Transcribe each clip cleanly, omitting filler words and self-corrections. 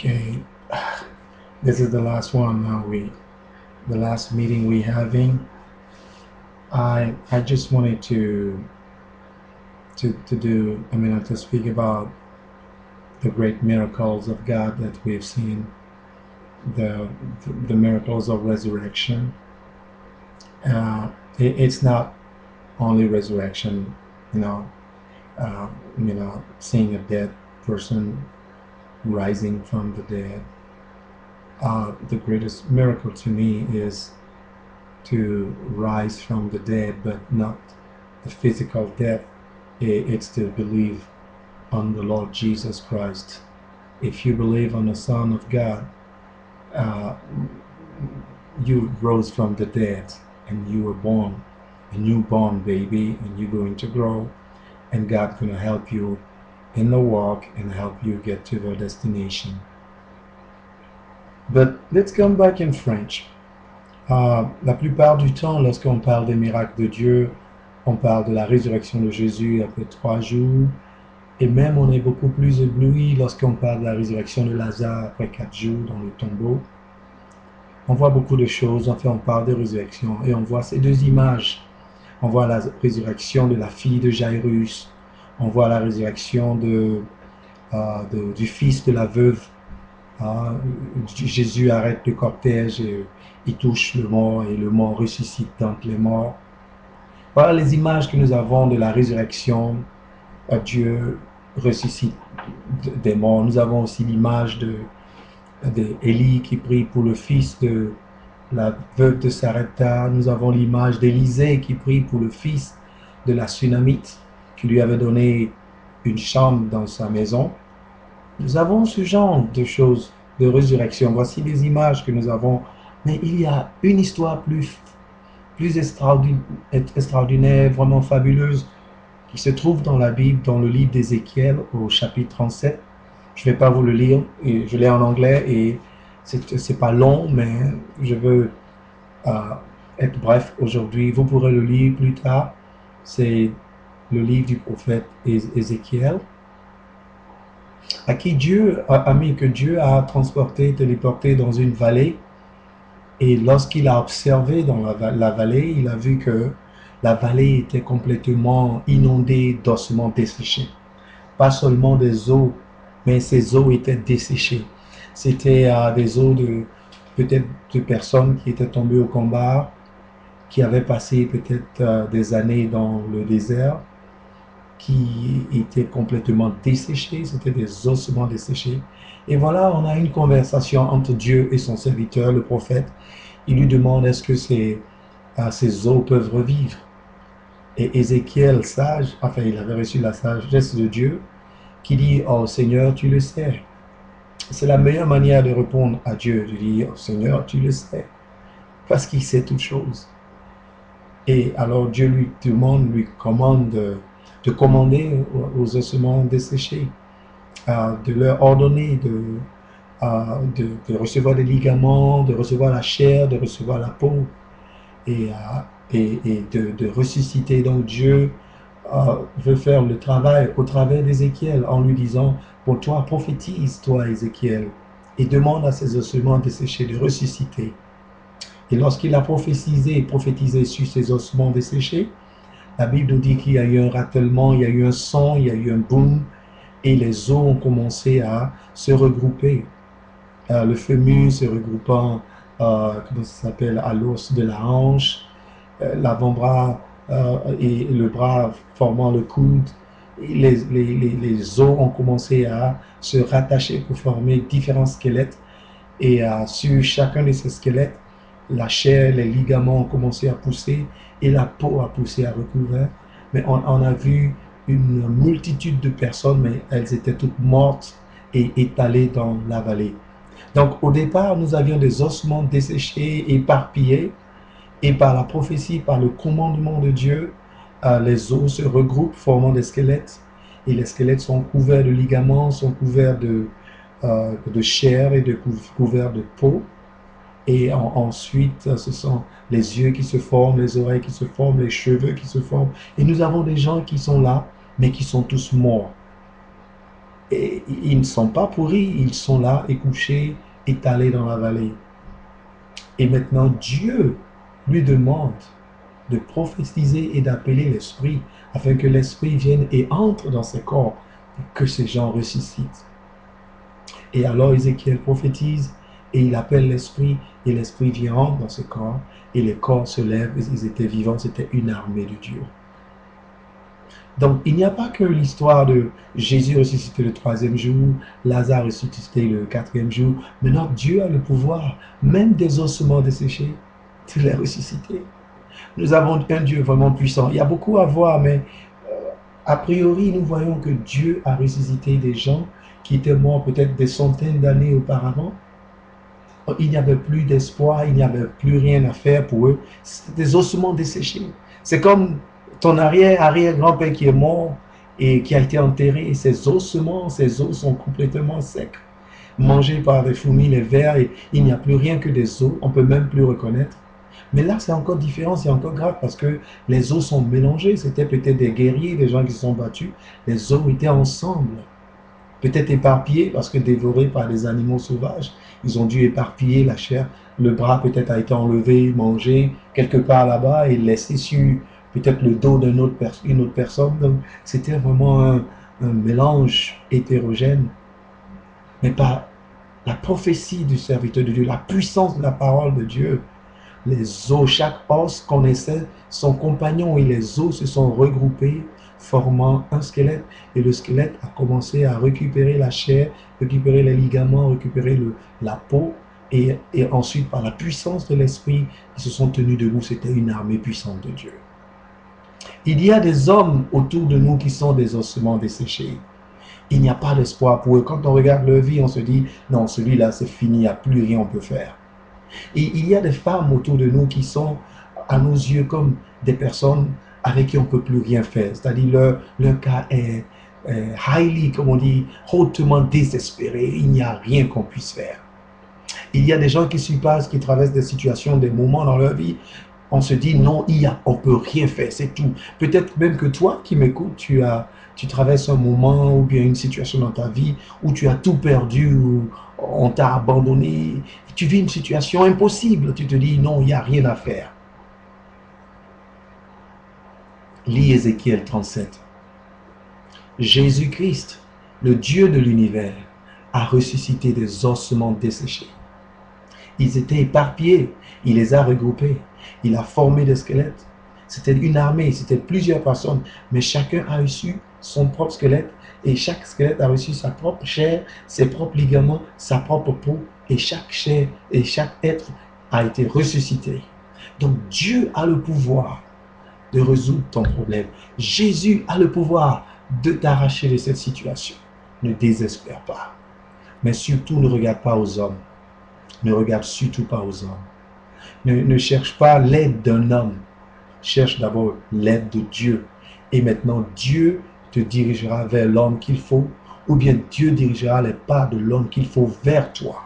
Okay, this is the last one now. The last meeting we having. I just wanted to do. I mean, to speak about the great miracles of God that we've seen. The the miracles of resurrection. It's not only resurrection. You know, seeing a dead person rising from the dead. The greatest miracle to me is to rise from the dead, but not the physical death. It's to believe on the Lord Jesus Christ. If you believe on the Son of God, uh, you rose from the dead and you were born, a newborn baby, and you're going to grow, and God's going to help you in the walk and help you get to the destination. But let's come back in French. La plupart du temps, lorsqu'on parle des miracles de Dieu, on parle de la résurrection de Jésus après 3 jours. Et même on est beaucoup plus ébloui lorsqu'on parle de la résurrection de Lazare après 4 jours dans le tombeau. On voit beaucoup de choses, en fait on parle de résurrection et on voit ces deux images. On voit la résurrection de la fille de Jairus, on voit la résurrection du fils de la veuve. Jésus arrête le cortège et il touche le mort et le mort ressuscite d'entre les morts. Voilà les images que nous avons de la résurrection. Dieu ressuscite des morts. Nous avons aussi l'image d'Élie qui prie pour le fils de la veuve de Sarepta. Nous avons l'image d'Élisée qui prie pour le fils de la Sunamite qui lui avait donné une chambre dans sa maison. Nous avons ce genre de choses, de résurrection. Voici des images que nous avons. Mais il y a une histoire plus extraordinaire, vraiment fabuleuse, qui se trouve dans la Bible, dans le livre d'Ézéchiel, au chapitre 37. Je ne vais pas vous le lire, et je l'ai en anglais, et c'est pas long, mais je veux être bref aujourd'hui. Vous pourrez le lire plus tard. C'est le livre du prophète Ézéchiel, à qui Dieu a transporté, téléporté dans une vallée. Et lorsqu'il a observé dans la vallée, il a vu que la vallée était complètement inondée d'ossements desséchés. Pas seulement des eaux, mais ces eaux étaient desséchées. C'était des eaux peut-être de personnes qui étaient tombées au combat, qui avaient passé peut-être des années dans le désert, qui étaient complètement desséchés, c'était des ossements desséchés. Et voilà, on a une conversation entre Dieu et son serviteur, le prophète. Il lui demande est-ce que ces eaux peuvent revivre. Et Ézéchiel, sage, enfin il avait reçu la sagesse de Dieu, qui dit, oh Seigneur, tu le sais. C'est la meilleure manière de répondre à Dieu, de dire, oh Seigneur, tu le sais, parce qu'il sait toutes choses. Et alors Dieu lui commande de commander aux ossements desséchés, de leur ordonner de recevoir des ligaments, de recevoir la chair, de recevoir la peau, et de ressusciter. Donc Dieu veut faire le travail au travers d'Ézéchiel en lui disant, pour toi, prophétise, toi Ézéchiel, et demande à ces ossements desséchés de ressusciter. Et lorsqu'il a prophétisé sur ces ossements desséchés, la Bible nous dit qu'il y a eu un ratellement, il y a eu un son, il y a eu un boom, et les os ont commencé à se regrouper. Le fémur se regroupant, comment ça s'appelle, à l'os de la hanche, l'avant-bras et le bras formant le coude. Et les os ont commencé à se rattacher pour former différents squelettes. Et sur chacun de ces squelettes, la chair, les ligaments ont commencé à pousser et la peau a poussé à recouvrir. Mais on a vu une multitude de personnes, mais elles étaient toutes mortes et étalées dans la vallée. Donc au départ, nous avions des ossements desséchés, éparpillés, et par la prophétie, par le commandement de Dieu, les os se regroupent formant des squelettes, et les squelettes sont couverts de ligaments, sont couverts de chair et couverts de peau. Et ensuite, ce sont les yeux qui se forment, les oreilles qui se forment, les cheveux qui se forment. Et nous avons des gens qui sont là, mais qui sont tous morts. Et ils ne sont pas pourris, ils sont là, couchés, étalés dans la vallée. Et maintenant, Dieu lui demande de prophétiser et d'appeler l'Esprit, afin que l'Esprit vienne et entre dans ces corps, et que ces gens ressuscitent. Et alors Ézéchiel prophétise, et il appelle l'Esprit, et l'Esprit vient entre dans ces corps, et les corps se lèvent, ils étaient vivants, c'était une armée de Dieu. Donc, il n'y a pas que l'histoire de Jésus ressuscité le troisième jour, Lazare ressuscité le quatrième jour. Maintenant, Dieu a le pouvoir, même des ossements desséchés, de les ressusciter. Nous avons un Dieu vraiment puissant. Il y a beaucoup à voir, mais a priori, nous voyons que Dieu a ressuscité des gens qui étaient morts peut-être des centaines d'années auparavant. Il n'y avait plus d'espoir, il n'y avait plus rien à faire pour eux. C'était des ossements desséchés. C'est comme ton arrière-grand-père qui est mort et qui a été enterré. Ses ossements, ses os sont complètement secs, mangés par les fourmis, les vers, et il n'y a plus rien que des os. On ne peut même plus reconnaître. Mais là, c'est encore différent, c'est encore grave parce que les os sont mélangés. C'était peut-être des guerriers, des gens qui se sont battus. Les os étaient ensemble. Peut-être éparpillés parce que dévorés par des animaux sauvages. Ils ont dû éparpiller la chair. Le bras peut-être a été enlevé, mangé quelque part là-bas et laissé sur peut-être le dos d'une autre personne. Donc, c'était vraiment un mélange hétérogène. Mais par la prophétie du serviteur de Dieu, la puissance de la parole de Dieu, les os, chaque os connaissait son compagnon et les os se sont regroupés, formant un squelette. Et le squelette a commencé à récupérer la chair, récupérer les ligaments, récupérer la peau. Et ensuite, par la puissance de l'esprit, ils se sont tenus debout. C'était une armée puissante de Dieu. Il y a des hommes autour de nous qui sont des ossements desséchés. Il n'y a pas d'espoir pour eux. Quand on regarde leur vie, on se dit, non, celui-là, c'est fini, il n'y a plus rien on peut faire. Et il y a des femmes autour de nous qui sont, à nos yeux, comme des personnes avec qui on ne peut plus rien faire. C'est-à-dire leur cas est highly, comme on dit, hautement désespéré. Il n'y a rien qu'on puisse faire. Il y a des gens qui traversent des situations, des moments dans leur vie. On se dit, non, on ne peut rien faire, c'est tout. Peut-être même que toi qui m'écoutes, tu traverses un moment ou bien une situation dans ta vie où tu as tout perdu, où on t'a abandonné. Tu vis une situation impossible. Tu te dis, non, il n'y a rien à faire. Lis Ézéchiel 37. Jésus-Christ, le Dieu de l'univers, a ressuscité des ossements desséchés. Ils étaient éparpillés, il les a regroupés, il a formé des squelettes. C'était une armée, c'était plusieurs personnes, mais chacun a reçu son propre squelette et chaque squelette a reçu sa propre chair, ses propres ligaments, sa propre peau et chaque chair et chaque être a été ressuscité. Donc Dieu a le pouvoir de résoudre ton problème. Jésus a le pouvoir de t'arracher de cette situation. Ne désespère pas. Mais surtout, ne regarde pas aux hommes. Ne regarde surtout pas aux hommes. Ne cherche pas l'aide d'un homme. Cherche d'abord l'aide de Dieu. Et maintenant, Dieu te dirigera vers l'homme qu'il faut, ou bien Dieu dirigera les pas de l'homme qu'il faut vers toi.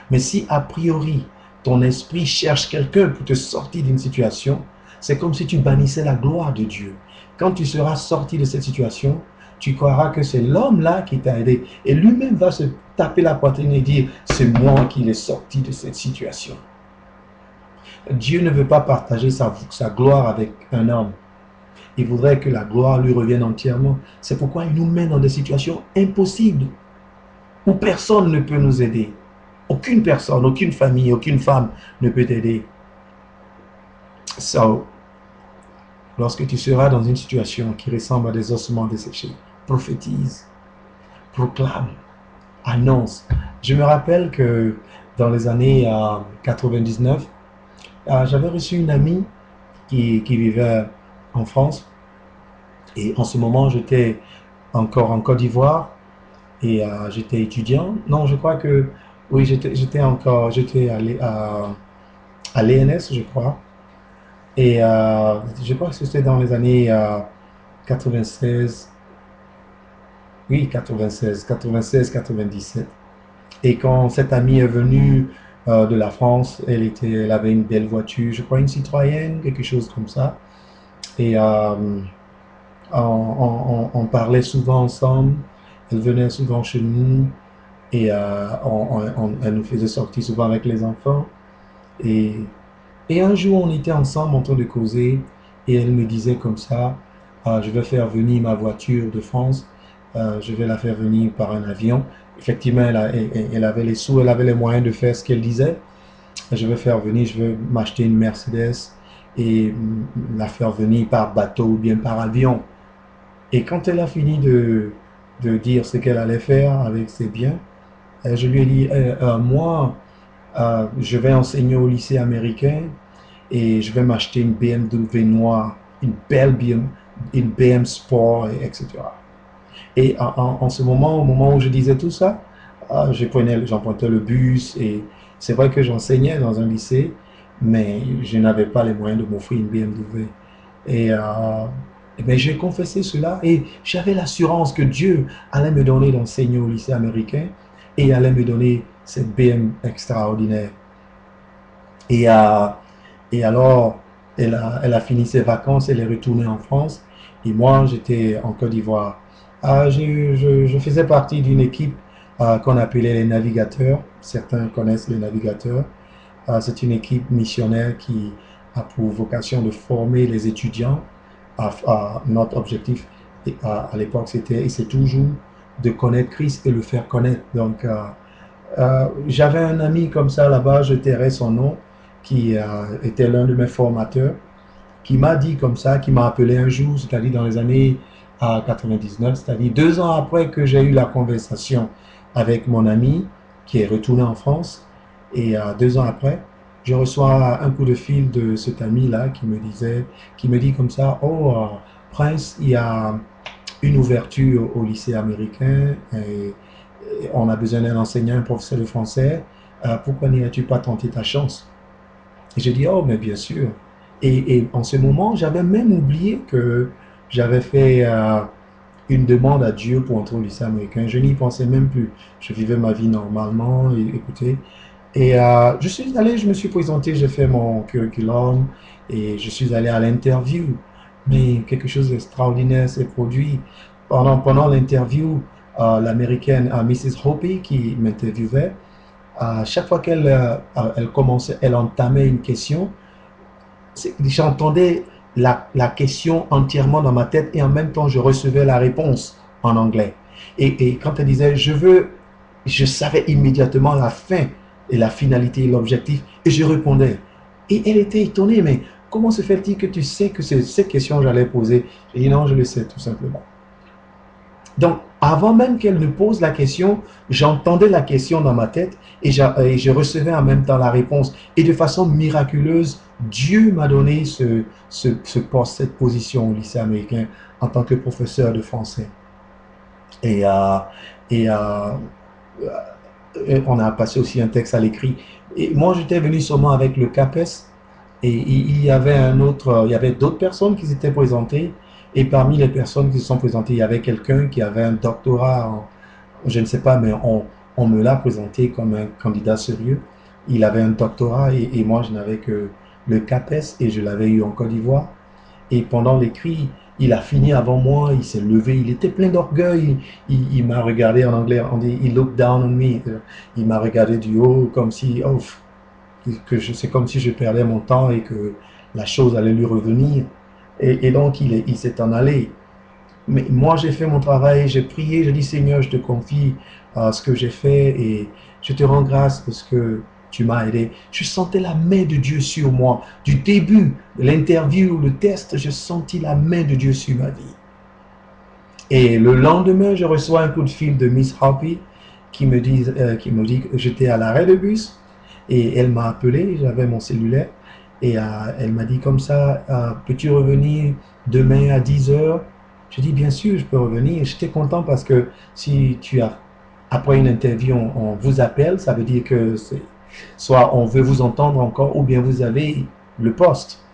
Mais si a priori, ton esprit cherche quelqu'un pour te sortir d'une situation, c'est comme si tu bannissais la gloire de Dieu. Quand tu seras sorti de cette situation, tu croiras que c'est l'homme-là qui t'a aidé. Et lui-même va se taper la poitrine et dire, c'est moi qui l'ai sorti de cette situation. Dieu ne veut pas partager sa gloire avec un homme. Il voudrait que la gloire lui revienne entièrement. C'est pourquoi il nous met dans des situations impossibles, où personne ne peut nous aider. Aucune personne, aucune famille, aucune femme ne peut t'aider. So, lorsque tu seras dans une situation qui ressemble à des ossements desséchés, prophétise, proclame, annonce. Je me rappelle que dans les années 99, j'avais reçu une amie qui vivait en France et en ce moment j'étais encore en Côte d'Ivoire et j'étais étudiant. Non, je crois que oui, j'étais à l'ENS, je crois. Et je crois que c'était dans les années 96, oui, 96, 96, 97. Et quand cette amie est venue de la France, elle avait une belle voiture, je crois une Citroën, quelque chose comme ça. Et on parlait souvent ensemble. Elle venait souvent chez nous et elle nous faisait sortir souvent avec les enfants. Et, et un jour, on était ensemble en train de causer et elle me disait comme ça, je vais faire venir ma voiture de France, je vais la faire venir par un avion. Effectivement, elle avait les sous, elle avait les moyens de faire ce qu'elle disait. Je vais faire venir, je vais m'acheter une Mercedes et la faire venir par bateau ou bien par avion. Et quand elle a fini de dire ce qu'elle allait faire avec ses biens, je lui ai dit, moi, je vais enseigner au lycée américain et je vais m'acheter une BMW noire, une belle BM, une BM Sport, etc. Et en ce moment, au moment où je disais tout ça, j'empruntais le bus et c'est vrai que j'enseignais dans un lycée, mais je n'avais pas les moyens de m'offrir une BMW. Et, mais j'ai confessé cela et j'avais l'assurance que Dieu allait me donner d'enseigner au lycée américain et allait me donner cette BM extraordinaire. Et, et alors, elle a fini ses vacances, elle est retournée en France et moi, j'étais en Côte d'Ivoire. Je faisais partie d'une équipe qu'on appelait les navigateurs. Certains connaissent les navigateurs. C'est une équipe missionnaire qui a pour vocation de former les étudiants. Notre objectif à l'époque, c'était et c'est toujours de connaître Christ et le faire connaître. Donc, j'avais un ami comme ça là-bas, je tairai son nom, qui était l'un de mes formateurs, qui m'a dit comme ça, qui m'a appelé un jour, c'est-à-dire dans les années 99, c'est-à-dire 2 ans après que j'ai eu la conversation avec mon ami qui est retourné en France. Et 2 ans après, je reçois un coup de fil de cet ami-là qui me dit comme ça, oh Prince, il y a une ouverture au lycée américain et on a besoin d'un enseignant, un professeur de français. Pourquoi n'irais-tu pas tenter ta chance? Et j'ai dit, oh, mais bien sûr. Et en ce moment, j'avais même oublié que j'avais fait une demande à Dieu pour entrer au lycée américain. Je n'y pensais même plus. Je vivais ma vie normalement, et, écoutez. Et je suis allé, je me suis présenté, j'ai fait mon curriculum et je suis allé à l'interview. Mais quelque chose d'extraordinaire s'est produit. Pendant l'interview, l'américaine Mrs. Hopi qui m'interviewait, à chaque fois elle commençait, elle entamait une question, j'entendais la question entièrement dans ma tête et en même temps je recevais la réponse en anglais. Et quand elle disait je veux, je savais immédiatement la fin et la finalité et l'objectif et je répondais. Et elle était étonnée, mais comment se fait-il que tu sais que c'est cette question que j'allais poser? J'ai dit non, je le sais tout simplement. Donc, avant même qu'elle ne pose la question, j'entendais la question dans ma tête et je recevais en même temps la réponse. Et de façon miraculeuse, Dieu m'a donné ce poste, cette position au lycée américain en tant que professeur de français. Et, et on a passé aussi un texte à l'écrit. Et moi, j'étais venu seulement avec le CAPES et il y avait il y avait d'autres personnes qui s'étaient présentées. Et parmi les personnes qui se sont présentées, il y avait quelqu'un qui avait un doctorat, je ne sais pas, mais on me l'a présenté comme un candidat sérieux. Il avait un doctorat et moi, je n'avais que le CAPES et je l'avais eu en Côte d'Ivoire. Et pendant l'écrit, il a fini avant moi, il s'est levé, il était plein d'orgueil. Il m'a regardé en anglais, on dit, il looked down on me. Il m'a regardé du haut comme si, oh, c'est comme si je perdais mon temps et que la chose allait lui revenir. Et donc, il s'est en allé. Mais moi, j'ai fait mon travail, j'ai prié, j'ai dit, Seigneur, je te confie ce que j'ai fait et je te rends grâce parce que tu m'as aidé. Je sentais la main de Dieu sur moi. Du début de l'interview, le test, j'ai senti la main de Dieu sur ma vie. Et le lendemain, je reçois un coup de fil de Miss Hoppy qui me dit que j'étais à l'arrêt de bus et elle m'a appelé, j'avais mon cellulaire et elle m'a dit comme ça, peux-tu revenir demain à 10 heures? Je dis bien sûr, je peux revenir. J'étais content parce que si tu as, après une interview, on vous appelle, ça veut dire que soit on veut vous entendre encore ou bien vous avez le poste.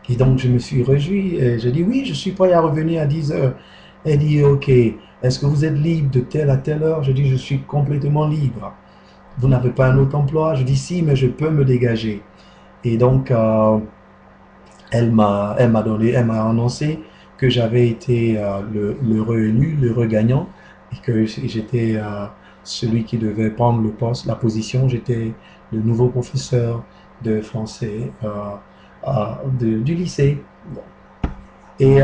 Et donc je me suis réjoui et j'ai dit oui, je suis prêt à revenir à 10 heures. Elle dit ok, est-ce que vous êtes libre de telle à telle heure? Je dis je suis complètement libre. Vous n'avez pas un autre emploi? Je dis si, mais je peux me dégager. Et donc elle m'a annoncé que j'avais été le réélu, le regagnant et que j'étais celui qui devait prendre le poste, la position. J'étais le nouveau professeur de français du lycée. Et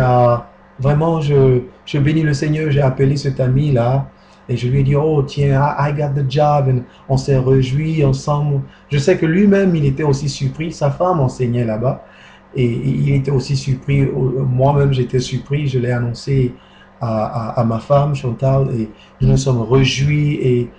vraiment, je bénis le Seigneur. J'ai appelé cet ami-là et je lui ai dit, oh tiens, I got the job. Et on s'est réjouis ensemble. Je sais que lui-même, il était aussi surpris. Sa femme enseignait là-bas et il était aussi surpris. Moi-même, j'étais surpris. Je l'ai annoncé à ma femme, Chantal, et nous nous sommes réjouis et